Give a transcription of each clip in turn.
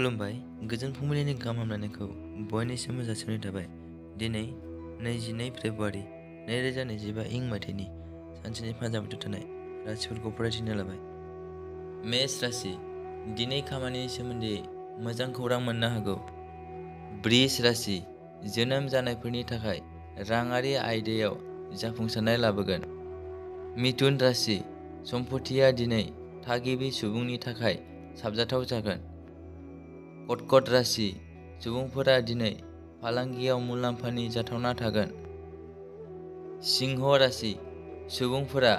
खुलुमबाय। गोजोन फुंबिलिनि गाहाम हामलायनायखौ बयनिसिमबो जासिहरनाय थाबाय। दिनै 22 फेब्रुआरि 2025 इं मायथाइनि सानसेनि फाजाबोथ थानाय राशिफोरखौ फरायथिनो लाबाय। मेष राशि, दिनै खामानिनि सोमोन्दै मोजां खौरां मोननो हागौ। बृष राशि, जोनोम जानायफोरनि थाखाय राङारि आयदायाव जाफुंसारनाय लाबोगोन। मिथुन राशि, सम्पथिया दिनै थागिबि सुबुंनि थाखाय साबजाथाव जागोन। कर्कट राशि, सुबुंफोरा दिनै फालांगियाव मुलाम्फानि जाथावना थागोन। सिंह राशि, सुबुंफोरा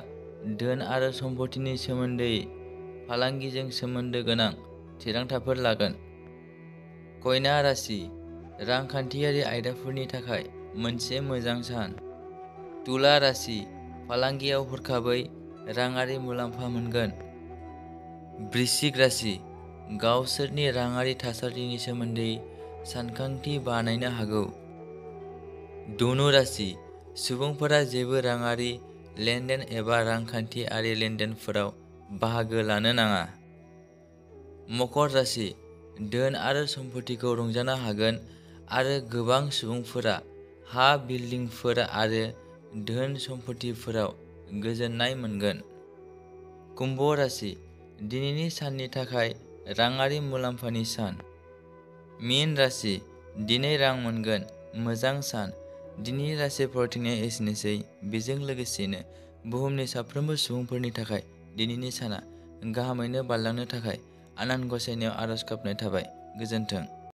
धोन आरो सम्पथिनि सोमोन्दै फालांगिजों सोमोन्दो गोनां थिरांथाफोर लागोन। कन्या राशि, रांखान्थियारि आयदाफोरनि थाखाय मोनसे मोजां सान। तुला राशि, फालांगियाव हरखाबै राङारि मुलाम्फा मोनगोन। वृश्चिक राशि, गावसोरनि राङारि थासारिनि सोमोन्दै सानखांथि बानायनो हागौ। धनु राशि, सुबुंफोरा जेबो राङारि लेनदेन एबा रांखान्थियारि लेनदेनफोराव बाहागो लानो नाङा। मकर राशि, धोन आरो सम्पथिखौ रंजानो हागोन आरो गोबां सुबुंफोरा हा, बिल्डिंफोर आरो धोन सम्पथिफोराव गोजोननाय मोनगोन। कुम्भ राशि, दिनैनि साननि थाखाय राङारि मुलाम्फानि सान। मीन राशि, दिनै रां मोनगोन मोजां सान। दिनैनि राशि फरायथिनाया एसेनोसै। बेजों लोगोसेनो बुहुमनि साफ्रोमबो सुबुंफोरनि थाखाय दिनैनि साना गाहामैनो बारलांनो थाखाय आनान गसाइनियाव आरज गाबनाय थाबाय। गोजोन्थों।